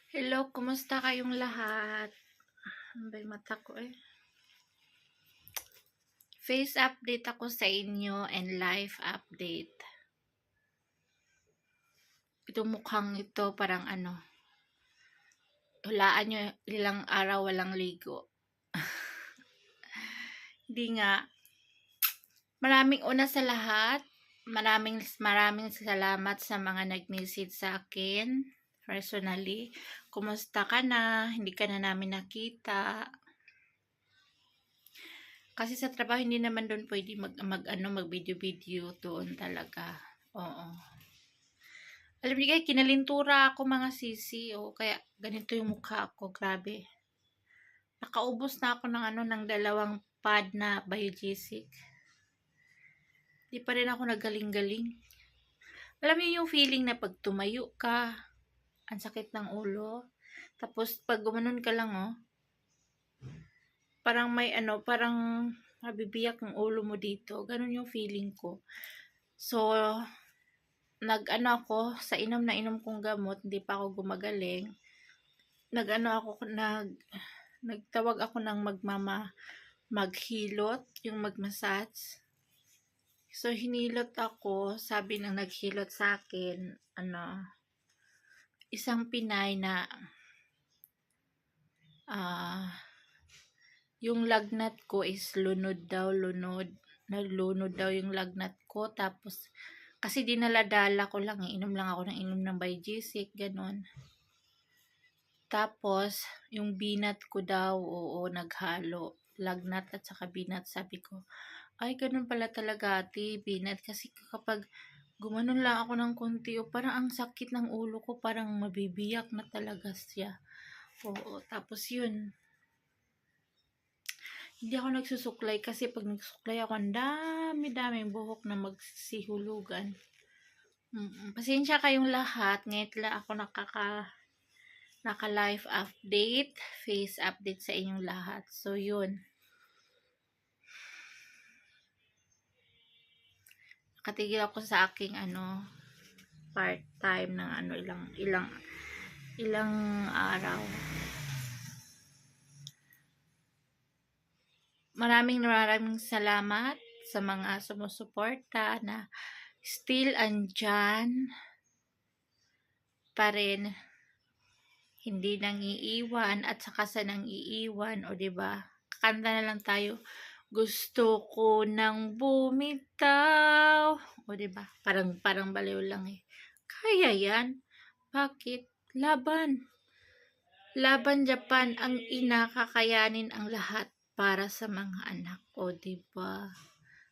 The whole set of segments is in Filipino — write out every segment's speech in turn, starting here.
Hello, kumusta kayong lahat? Ano ba yung mata ko eh? Face update ako sa inyo and life update. Ito mukhang ito parang hulaan nyo ilang araw walang ligo. Hindi nga. Maraming una sa lahat. Maraming salamat sa mga nag-message sa akin. Personally, kumusta ka na? Hindi ka na namin nakita. Kasi sa trabaho hindi naman doon pwede mag-video-video doon talaga. Oo. Alam niyo guys, kinalintura ako mga sisi, kaya ganito yung mukha ko, grabe. Nakaubos na ako ng dalawang pad na Biogesic. Di pa rin ako nagaling-galing. Alam niyo yung feeling na pag tumayo ka, ang sakit ng ulo. Tapos pag gumanon ka lang, parang parang mabibiyak ang ulo mo dito. Ganun yung feeling ko. So, ako, sa inom kong gamot, hindi pa ako gumagaling. Nagtawag ako ng maghilot, yung magmassage. So, hinilot ako, sabi ng naghilot sa akin, isang Pinay na, yung lagnat ko is lunod. Naglunod daw yung lagnat ko. Tapos, kasi dinaladala ko lang, inom lang ako ng Biogesic, ganon. Tapos, yung binat ko daw, naghalo. Lagnat at saka binat. Sabi ko, ay, ganun pala talaga ate, binat. Kasi kapag gumanon lang ako ng konti, parang ang sakit ng ulo ko, parang mabibiyak na talaga siya. Oo, tapos yun. Hindi ako nagsusuklay kasi pag nagsusuklay ako, ang dami-daming buhok na magsihulugan. Pasensya kayong lahat. Ngayon lang ako naka-live update, face update sa inyong lahat. So, yun. Nakatigil ako sa aking part-time ng ilang araw. Maraming salamat sa mga sumusuporta na still andyan pa rin, hindi nang iiwan at saka sa nang iiwan, o diba? Kakanta na lang tayo, gusto ko nang bumitaw, o diba? Parang baliw lang eh. Kaya yan? Bakit? Laban Japan, ang ina, kakayanin ang lahat para sa mga anak, o diba?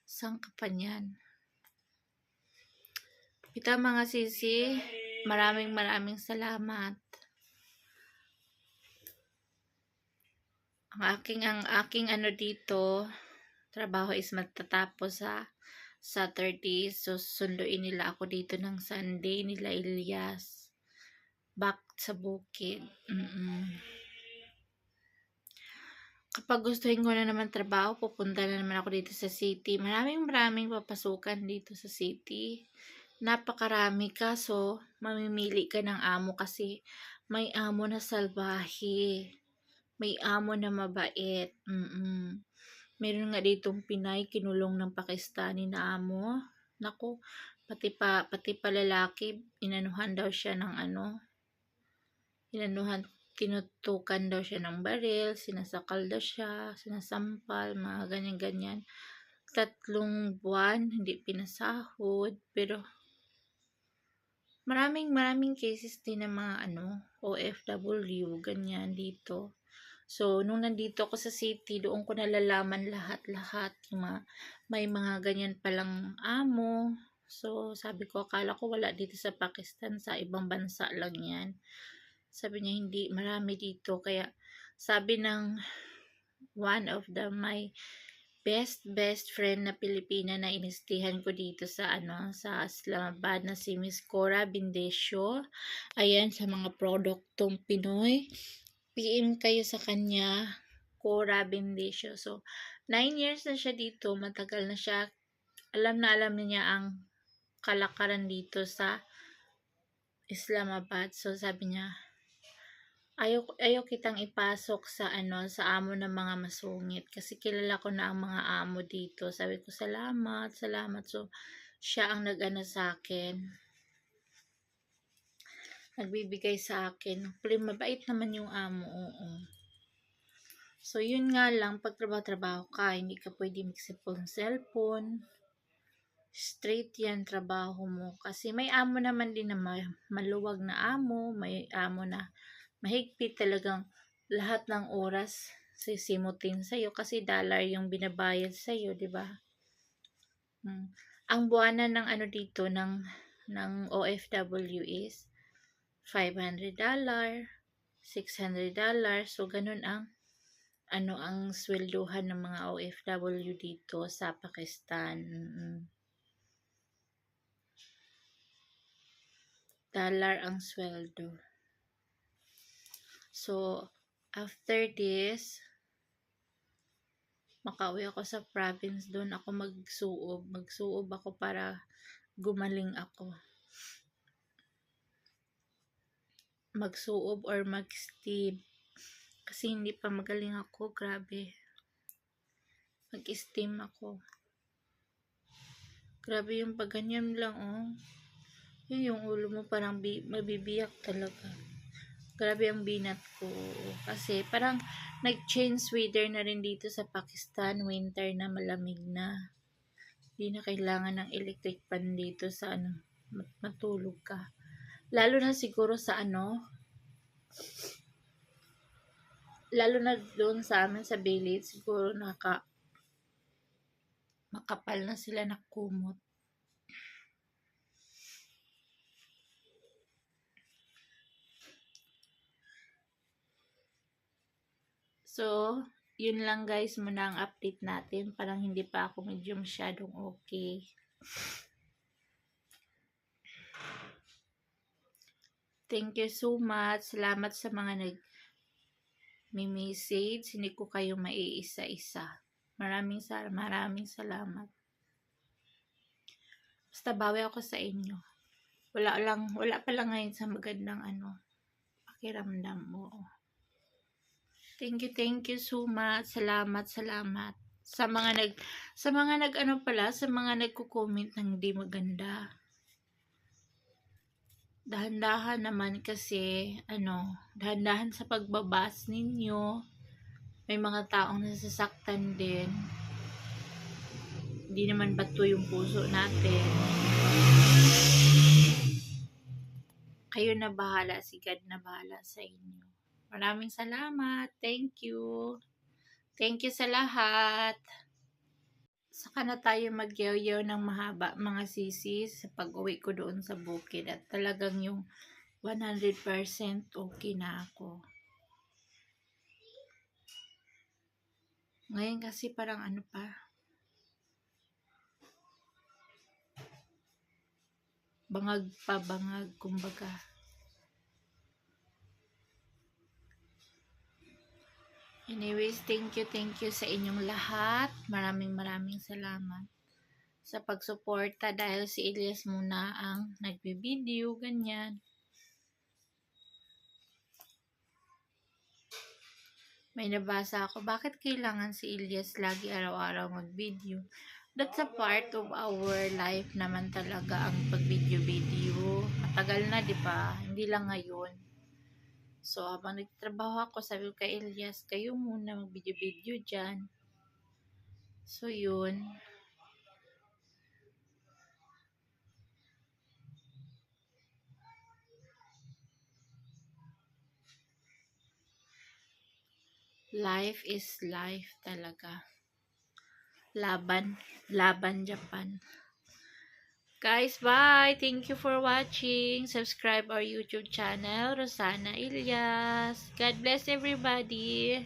Sang ka pa niyan? Kita mga sisi, maraming salamat. Ang aking dito, trabaho is magtatapos sa Saturday. So, sunduin nila ako dito ng Sunday, nila Elias. Back sa bukid. Kapag gustuhin ko na naman trabaho, pupunta na naman ako dito sa city. Maraming papasukan dito sa city. Napakarami, kaso mamimili ka ng amo kasi may amo na salbahe. May amo na mabait. Meron nga ditong Pinay, kinulong ng Pakistani na amo. Naku, pati pa lalaki, inanuhan daw siya ng tinutukan daw siya ng baril, sinasakal daw siya, sinasampal, mga ganyan-ganyan. 3 buwan, hindi pinasahod, pero maraming cases din ng mga OFW, ganyan dito. So, nung nandito ako sa city, doon ko nalalaman lahat. May mga ganyan palang amo. So, sabi ko, akala ko wala dito sa Pakistan, sa ibang bansa lang yan. Sabi niya, hindi, marami dito. Kaya, sabi ng one of my best friend na Pilipina na inistihan ko dito sa Islamabad na si Miss Cora Bindesio. Ayan, sa mga produktong Pinoy. PM kayo sa kanya, Cora Bindesio. So, 9 years na siya dito. Matagal na siya. Alam niya ang kalakaran dito sa Islamabad. So, sabi niya, ayaw kitang ipasok sa ano, sa amo ng mga masungit kasi kilala ko na ang mga amo dito. Sabi ko, salamat, salamat. So, siya ang nag-ano sa akin, nagbibigay sa akin. Pero mabait naman yung amo, oo. So, yun nga lang, pag trabaho ka, hindi ka pwede mag-cellphone, straight yan trabaho mo. Kasi may amo naman din na maluwag na amo, may amo na mahigpit, talagang lahat ng oras sisimutin sa'yo kasi dollar yung binabayad sa'yo, di ba? Ang buwanan ng ano dito, ng OFW is $500, $600. So, ganun ang swelduhan ng mga OFW dito sa Pakistan. Dollar ang sweldo. So, after this, makauwi ako sa province, doon ako magsuob ako para gumaling ako. Magsuob or mag-steam. Kasi hindi pa magaling ako, grabe. Mag-steam ako. Grabe yung pagganyan lang, oh. Yun yung ulo mo parang mabibiyak talaga. Grabe ang binat ko. Kasi parang nag-change weather na rin dito sa Pakistan. Winter na, malamig na. Hindi na kailangan ng electric pan dito sa matulog ka. Lalo na siguro sa lalo na doon sa amin sa village, siguro makapal na sila na kumot. So, yun lang guys muna ang update natin. Parang hindi pa ako medyo masyadong okay. Thank you so much. Salamat sa mga nag-message. Hindi ko kayo maiisa-isa. Maraming salamat. Basta bawi ako sa inyo. Wala pa lang ngayon sa magandang pakiramdam mo. Thank you so much. Salamat. Sa mga nagko-comment ng hindi maganda. Dahan-dahan naman kasi, dahan-dahan sa pagbabas ninyo. May mga taong nasasaktan din. Hindi naman bato yung puso natin. Kayo na bahala, si God na bahala sa inyo. Maraming salamat. Thank you. Thank you sa lahat. Saka na tayo magyaw-yaw ng mahaba mga sisis sa pag-uwi ko doon sa bukid. At talagang yung 100% okay na ako. Ngayon kasi parang bangag kumbaga. Anyways, thank you sa inyong lahat. Maraming salamat sa pagsuporta dahil si Elias muna ang nagbi-video, ganyan. May nabasa ako, bakit kailangan si Elias lagi araw-araw mag-video? That's a part of our life naman talaga ang pag-video. Matagal na, di ba? Hindi lang ngayon. So, habang nagtatrabaho ako, sabi ko kay Elias, kayo muna mag-video dyan. So, yun. Life is life talaga. Laban Japan. Guys, bye! Thank you for watching. Subscribe our YouTube channel, Rosana Ilyas. God bless everybody.